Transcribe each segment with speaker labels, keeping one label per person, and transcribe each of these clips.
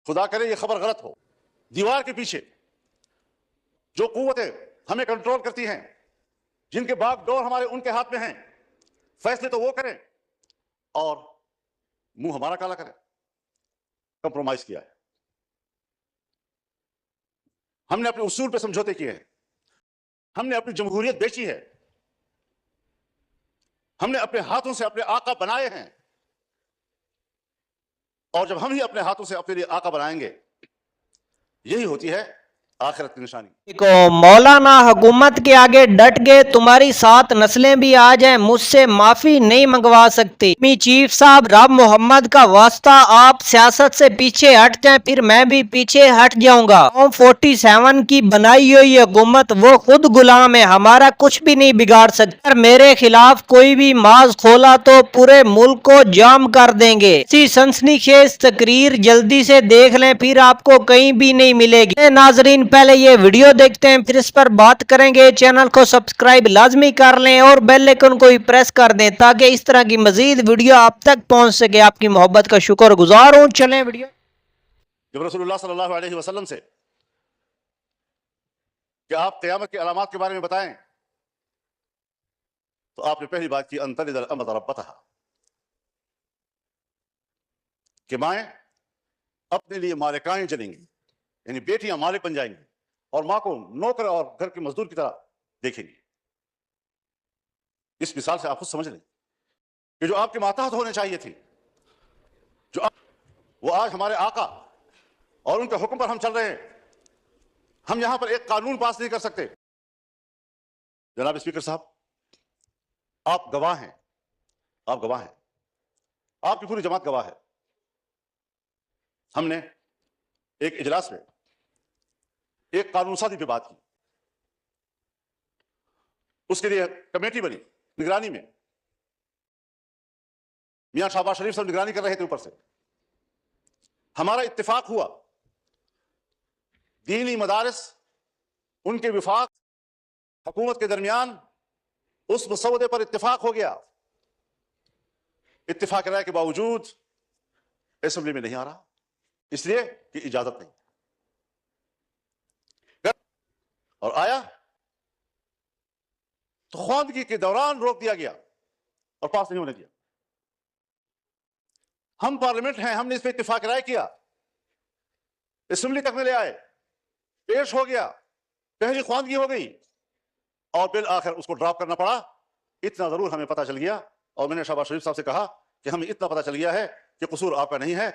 Speaker 1: خدا کرے یہ خبر غلط ہو. دیوار کے پیچھے جو قوتیں ہمیں کنٹرول کرتی ہیں، جن کے باغ ڈور ہمارے ان کے ہاتھ میں ہیں، فیصلے تو وہ کریں اور منہ ہمارا کالا کریں. کمپرومائز کیا ہے. ہم نے اپنے اصول پہ سمجھوتے کیے ہیں. ہم نے اپنی جمہوریت بیچی ہے. ہم نے اپنے ہاتھوں سے اپنے آقا بنائے ہیں، اور جب ہم ہی اپنے ہاتھوں سے اپنے لیے آقا بنائیں گے، یہی ہوتی ہے آخرت کی نشانی.
Speaker 2: کو مولانا حکومت کے آگے ڈٹ گئے، تمہاری 7 نسلیں بھی آ جائیں مجھ سے معافی نہیں منگوا سکتی. چیف صاحب رب محمد کا واسطہ، آپ سیاست سے پیچھے ہٹ جائیں، پھر میں بھی پیچھے ہٹ جاؤں گا. 47 کی بنائی ہوئی حکومت، وہ خود غلام ہے، ہمارا کچھ بھی نہیں بگاڑ سکتا. اگر میرے خلاف کوئی بھی ماز کھولا تو پورے ملک کو جام کر دیں گے. اسی سنسنی خیز تقریر جلدی سے دیکھ لیں، پھر آپ کو کہیں بھی نہیں ملے گی. ناظرین پہلے یہ ویڈیو دیکھتے ہیں، پھر اس پر بات کریں گے. چینل کو سبسکرائب لازمی کر لیں اور بیل آئیکن کو بھی پریس کر دیں تاکہ اس طرح کی مزید ویڈیو آپ تک پہنچ سکے. آپ کی محبت کا شکر گزار ہوں. چلیں ویڈیو.
Speaker 1: جب رسول اللہ صلی اللہ علیہ وسلم سے کہ آپ قیامت کی علامات کے بارے میں بتائیں، تو آپ نے پہلی بات کی ان تلد الامۃ ربتھا، کہ مائیں اپنے لیے مالکائیں جنیں گی، یعنی بیٹیاں مالک بن جائیں گی، اور ماں کو نوکر اور گھر کے مزدور کی طرح دیکھیں گی. اس مثال سے آپ خود سمجھ لیں کہ جو آپ کے ماتحت ہونے چاہیے تھی، وہ آج ہمارے آقا اور ان کے حکم پر ہم چل رہے ہیں. ہم یہاں پر ایک قانون پاس نہیں کر سکتے. جناب اسپیکر صاحب، آپ گواہ ہیں، آپ گواہ ہیں، آپ کی پوری جماعت گواہ ہے. ہم نے ایک اجلاس میں ایک قانون سازی پہ بات کی. اس کے لیے کمیٹی بنی نگرانی میں. میاں شہباز شریف صاحب نگرانی کر رہے تھے اوپر سے. ہمارا اتفاق ہوا، دینی مدارس، ان کے وفاق، حکومت کے درمیان اس مسودے پر اتفاق ہو گیا. اتفاق رائے کے باوجود اسمبلی میں نہیں آ رہا، اس لیے کہ اجازت نہیں. اور آیا تو خواندگی کے دوران روک دیا گیا اور پاس نہیں ہونے دیا. ہم پارلیمنٹ ہیں، ہم نے اس پہ اتفاق رائے کیا، اسمبلی تک میں لے آئے، پیش ہو گیا، پہلی خواندگی ہو گئی، اور بالآخر اس کو ڈراپ کرنا پڑا. اتنا ضرور ہمیں پتہ چل گیا، اور میں نے شہباز شریف صاحب سے کہا کہ ہمیں اتنا پتہ چل گیا ہے کہ قصور آپ کا نہیں ہے.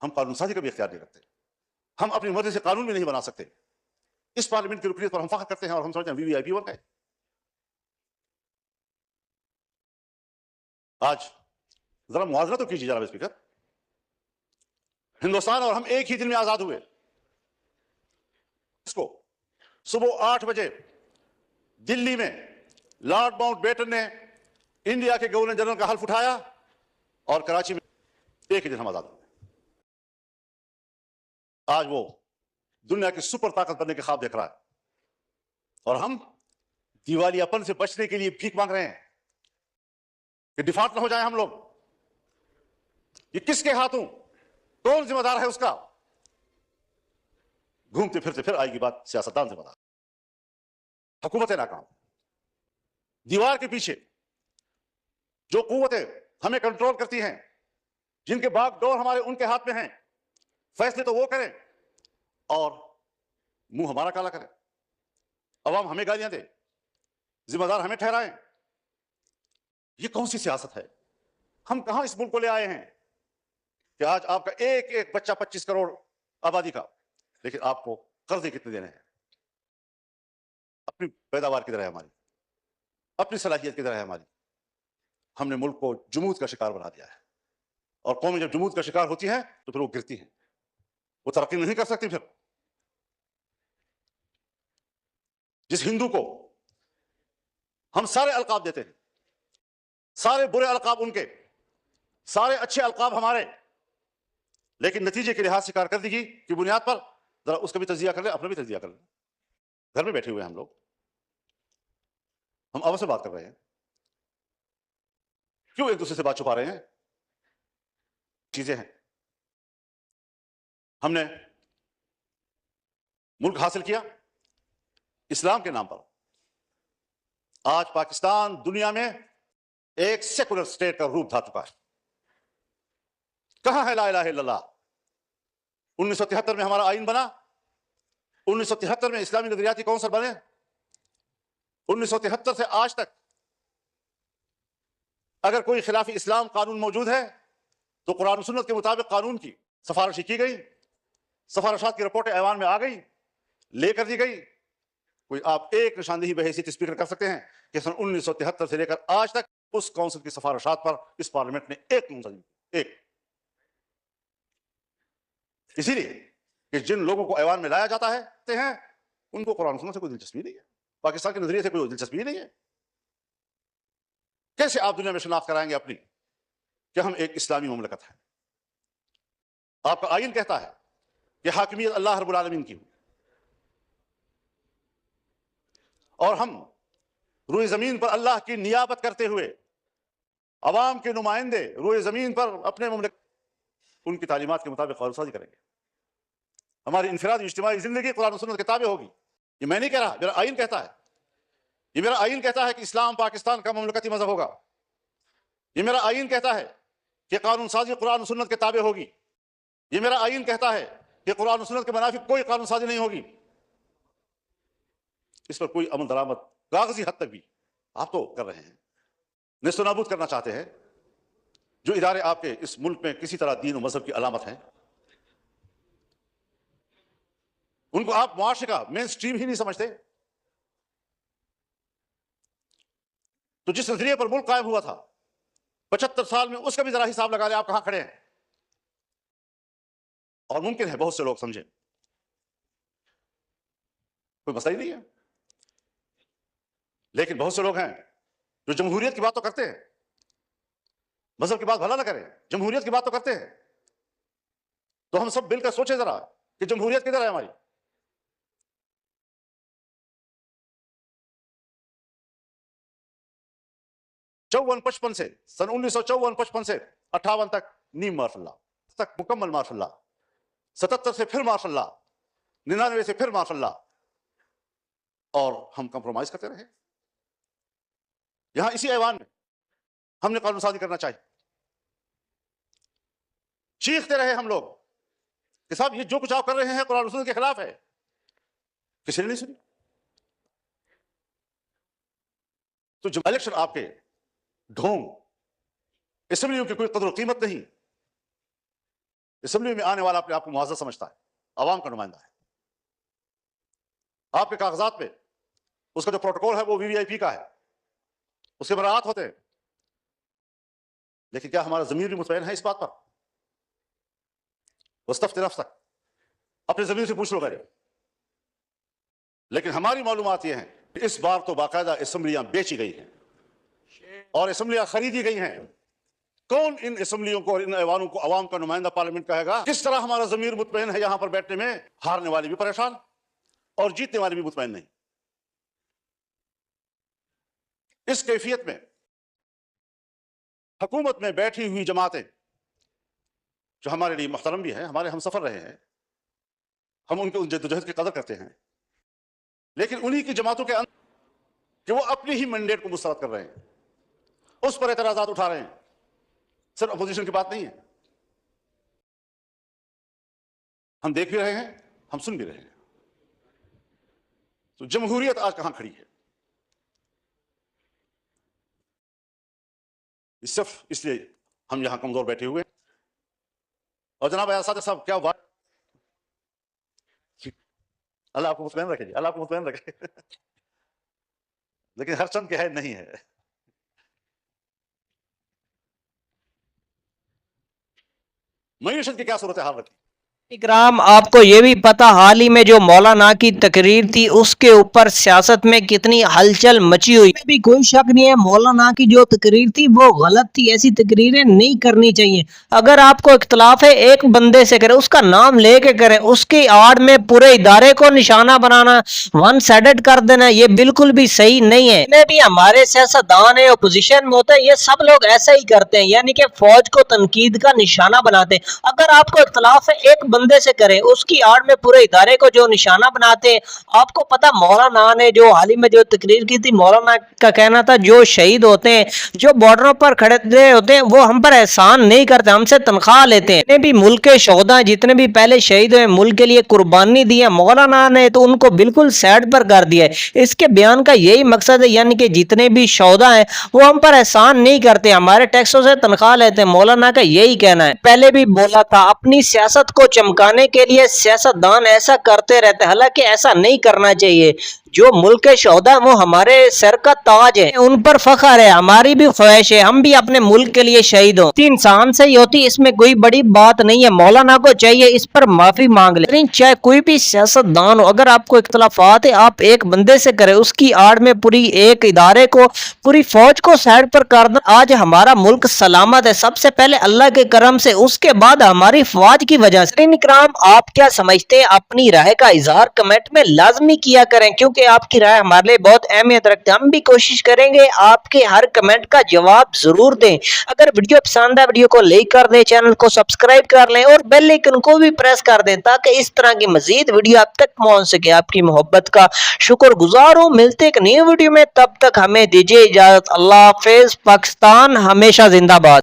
Speaker 1: ہم قانون سازی کا بھی اختیار نہیں رکھتے، ہم اپنی مرضی سے قانون بھی نہیں بنا سکتے. اس پارلیمنٹ کی رکنیت پر ہم فخر کرتے ہیں اور ہم سمجھتے ہیں وی آئی پی ورک ہے. آج ذرا موازنہ تو کیجیے جناب اسپیکر. ہندوستان اور ہم ایک ہی دن میں آزاد ہوئے. اس کو صبح 8 بجے دلی میں لارڈ ماؤنٹ بیٹن نے انڈیا کے گورنر جنرل کا حلف اٹھایا، اور کراچی میں ایک ہی دن ہم آزاد ہوئے. آج وہ دنیا کی سپر طاقت بننے کے خواب دیکھ رہا ہے، اور ہم دیوالیہ پن سے بچنے کے لیے بھیک مانگ رہے ہیں کہ ڈیفالٹ نہ ہو جائیں ہم لوگ. یہ کس کے ہاتھوں، کون ذمہ دار ہے اس کا؟ گھومتے پھرتے پھر آئے گی بات سیاستدان ذمہ دار. حکومت ناکام. دیوار کے پیچھے جو قوتیں ہمیں کنٹرول کرتی ہیں، جن کے باغ ڈور ہمارے ان کے ہاتھ میں ہیں، فیصلے تو وہ کریں اور منہ ہمارا کالا کریں. عوام ہمیں گالیاں دے، ذمہ دار ہمیں ٹھہرائیں. یہ کون سی سیاست ہے؟ ہم کہاں اس ملک کو لے آئے ہیں کہ آج آپ کا ایک ایک بچہ 25 کروڑ آبادی کا، لیکن آپ کو قرضے کتنے دینے ہیں؟ اپنی پیداوار کدھر ہے ہماری؟ اپنی صلاحیت کدھر ہے ہماری؟ ہم نے ملک کو جمود کا شکار بنا دیا ہے، اور قومیں جب جمود کا شکار ہوتی ہیں تو پھر وہ گرتی ہیں، وہ ترقی نہیں کر سکتی. پھر جس ہندو کو ہم سارے القاب دیتے ہیں، سارے برے القاب ان کے، سارے اچھے القاب ہمارے، لیکن نتیجے کے لحاظ سے کارکردگی کی بنیاد پر ذرا اس کا بھی تجزیہ کر لیں، اپنا بھی تجزیہ کر لیں. گھر میں بیٹھے ہوئے ہیں ہم لوگ، ہم آپس میں بات کر رہے ہیں، کیوں ایک دوسرے سے بات چھپا رہے ہیں؟ چیزیں ہیں. ہم نے ملک حاصل کیا اسلام کے نام پر. آج پاکستان دنیا میں ایک سیکولر اسٹیٹ کا روپ دھا چکا ہے. کہاں ہے لا الہ الا اللہ؟ 1973 میں ہمارا آئین بنا, 1973 میں اسلامی نظریاتی کونسل بنے, 1973 سے آج تک اگر کوئی خلاف اسلام قانون موجود ہے تو قرآن و سنت کے مطابق قانون کی سفارشی کی گئی, سفارشات کی رپورٹیں ایوان میں آ گئی, لے کر دی گئی. کوئی آپ ایک نشاندہی بحیثیت اسپیکر کر سکتے ہیں کہ سن 1973 سے لے کر آج تک اس کونسل کی سفارشات پر اس پارلیمنٹ نے ایک منظم ایک. اسی لیے کہ جن لوگوں کو ایوان میں لایا جاتا ہے ان کو قرآن و سنت سے کوئی دلچسپی نہیں ہے, پاکستان کے نظریے سے کوئی دلچسپی نہیں ہے. کیسے آپ دنیا میں شناخت کرائیں گے اپنی کہ ہم ایک اسلامی مملکت ہیں؟ آپ کا آئین کہتا ہے کہ حاکمیت اللہ رب العالمین کی ہو, اور ہم روئے زمین پر اللہ کی نیابت کرتے ہوئے عوام کے نمائندے روئے زمین پر اپنے مملکت ان کی تعلیمات کے مطابق قانون سازی کریں گے. ہماری انفرادی اجتماعی زندگی قرآن و سنت کے تابع ہوگی. یہ میں نہیں کہہ رہا, میرا آئین کہتا ہے. یہ میرا آئین کہتا ہے کہ اسلام پاکستان کا مملکتی مذہب ہوگا. یہ میرا آئین کہتا ہے کہ قانون سازی قرآن و سنت کے تابع ہوگی. یہ میرا آئین کہتا ہے کہ قرآن و سنت کے منافق کوئی قانون سازی نہیں ہوگی. اس پر کوئی عمل درآمد کاغذی حد تک بھی آپ تو کر رہے ہیں. نیست و نابود کرنا چاہتے ہیں جو ادارے آپ کے اس ملک میں کسی طرح دین و مذہب کی علامت ہیں. ان کو آپ معاشرے کا مین سٹریم ہی نہیں سمجھتے. تو جس نظریے پر ملک قائم ہوا تھا 75 سال میں, اس کا بھی ذرا حساب لگا لیں آپ کہاں کھڑے ہیں. اور ممکن ہے بہت سے لوگ سمجھیں کوئی مسئلہ ہی نہیں ہے, لیکن بہت سے لوگ ہیں جو جمہوریت کی بات تو کرتے ہیں, مذہب کی بات بھلا نہ کریں, جمہوریت کی بات تو کرتے ہیں. تو ہم سب مل کر سوچیں ذرا کہ جمہوریت کدھر ہے ہماری. چون 55 سے سن 1954-55 سے 58 تک نیم مارشل لا, تک مکمل مارشل لا, 77 سے پھر مارشل لا, 99 سے پھر مارشل لا, اور ہم کمپرومائز کرتے رہے. یہاں اسی ایوان میں ہم نے قانون سازی کرنا چاہیے. چیختے رہے ہم لوگ کہ صاحب یہ جو کچھ آپ کر رہے ہیں قرآن و سنت کے خلاف ہے. کسی نے نہیں سنی. تو جب الیکشن آپ کے ڈھونگ, اسمبلیوں کی کوئی قدر و قیمت نہیں. اسمبلی میں آنے والا اپنے آپ کو معزز سمجھتا ہے, عوام کا نمائندہ ہے. آپ کے کاغذات پہ اس کا جو پروٹوکول ہے وہ VVIP کا ہے, اس کے مراعات ہوتے ہیں. لیکن کیا ہمارا ضمیر بھی مطمئن ہے اس بات پر؟ وستفت نفسک, اپنے ضمیر سے پوچھ لو پہلے. لیکن ہماری معلومات یہ ہیں کہ اس بار تو باقاعدہ اسمبلیاں بیچی گئی ہیں اور اسمبلیاں خریدی گئی ہیں. کون ان اسمبلیوں کو اور ان ایوانوں کو عوام کا نمائندہ پارلیمنٹ کہے گا؟ کس طرح ہمارا ضمیر مطمئن ہے یہاں پر بیٹھنے میں؟ ہارنے والے بھی پریشان اور جیتنے والے بھی مطمئن نہیں. اس کیفیت میں حکومت میں بیٹھی ہوئی جماعتیں جو ہمارے لیے محترم بھی ہیں, ہمارے ہم سفر رہے ہیں, ہم ان کے جدوجہد کی قدر کرتے ہیں, لیکن انہی کی جماعتوں کے اندر کہ وہ اپنی ہی مینڈیٹ کو مسترد کر رہے ہیں, اس پر اعتراضات اٹھا رہے ہیں. صرف اپوزیشن کی بات نہیں ہے, ہم دیکھ بھی رہے ہیں, ہم سن بھی رہے ہیں. تو جمہوریت آج کہاں کھڑی ہے؟ صرف اس لیے ہم یہاں کمزور بیٹھے ہوئے. اور جناب اساتذہ صاحب کیا بات, اللہ آپ کو مطمئن رکھے جی, اللہ آپ کو مطمئن رکھے. لیکن ہر چند کے ہے نہیں ہے. معیشت کی کیا صورت حال رکھی؟
Speaker 2: اکرام, آپ کو یہ بھی پتا حال ہی میں جو مولانا کی تقریر تھی اس کے اوپر سیاست میں کتنی ہلچل مچی ہوئی. بھی کوئی شک نہیں ہے مولانا کی جو تقریر تھی وہ غلط تھی. ایسی تقریریں نہیں کرنی چاہیے. اگر آپ کو اختلاف ہے ایک بندے سے کرے, اس کا نام لے کے کریں. اس کی آڑ میں پورے ادارے کو نشانہ بنانا, ون سائیڈڈ کر دینا, یہ بالکل بھی صحیح نہیں ہے. میں بھی ہمارے سیاستدان ہیں, اپوزیشن میں ہوتا ہے, یہ سب لوگ ایسا ہی کرتے ہیں, یعنی کہ فوج کو تنقید کا نشانہ بناتے ہیں. اگر آپ کو اختلاف ہے ایک بندے سے کریں، اس کی آڑ میں پورے ادارے کو جو نشانہ بناتے ہیں. آپ کو پتا مولانا نے جو حال ہی میں جو تقریر کی تھی، مولانا کا کہنا تھا جو شہید ہوتے ہیں، جو بارڈروں پر کھڑے ہوتے ہیں، وہ ہم پر احسان نہیں کرتے، ہم سے تنخواہ لیتے ہیں. جتنے بھی ملک کے شہداء، جتنے بھی پہلے شہید ہوئے، ملک کے لیے قربانی دی ہے، مولانا نے تو ان کو بالکل سائڈ پر کر دیا ہے. اس کے بیان کا یہی مقصد ہے، یعنی کہ جتنے بھی شہداء ہیں وہ ہم پر احسان نہیں کرتے، ہمارے ٹیکسوں سے تنخواہ لیتے ہیں. مولانا کا یہی کہنا ہے. پہلے بھی بولا تھا، اپنی سیاست کو چمکانے کے لیے سیاستدان ایسا کرتے رہتے، حالانکہ ایسا نہیں کرنا چاہیے. جو ملک کے شہداء وہ ہمارے سر کا تاج ہے، ان پر فخر ہے، ہماری بھی خواہش ہے ہم بھی اپنے ملک کے لیے شہید ہوں. انسان سے ہی ہوتی، اس میں کوئی بڑی بات نہیں ہے. مولانا کو چاہیے اس پر معافی مانگ لے. لیکن چاہے کوئی بھی سیاست دان ہو، اگر آپ کو اختلافات ہے، آپ ایک بندے سے کریں، اس کی آڑ میں پوری ایک ادارے کو، پوری فوج کو سائڈ پر کر دیں. آج ہمارا ملک سلامت ہے، سب سے پہلے اللہ کے کرم سے، اس کے بعد ہماری فوج کی وجہ سے. اکرام، آپ کیا سمجھتے ہیں؟ اپنی رائے کا اظہار کمنٹ میں لازمی کیا کریں، کیونکہ آپ کی رائے ہمارے لیے بہت اہمیت رکھتے ہیں. ہم بھی کوشش کریں گے آپ کے ہر کمنٹ کا جواب ضرور دیں. اگر ویڈیو پسند ہے، ویڈیو کو لائک کر دیں، چینل کو سبسکرائب کر لیں اور بیل آئیکن کو بھی پریس کر دیں تاکہ اس طرح کی مزید ویڈیو آپ تک پہنچ سکے. آپ کی محبت کا شکر گزار ہوں. ملتے ایک نئی ویڈیو میں، تب تک ہمیں دیجیے اجازت. اللہ حافظ. پاکستان ہمیشہ زندہ باد.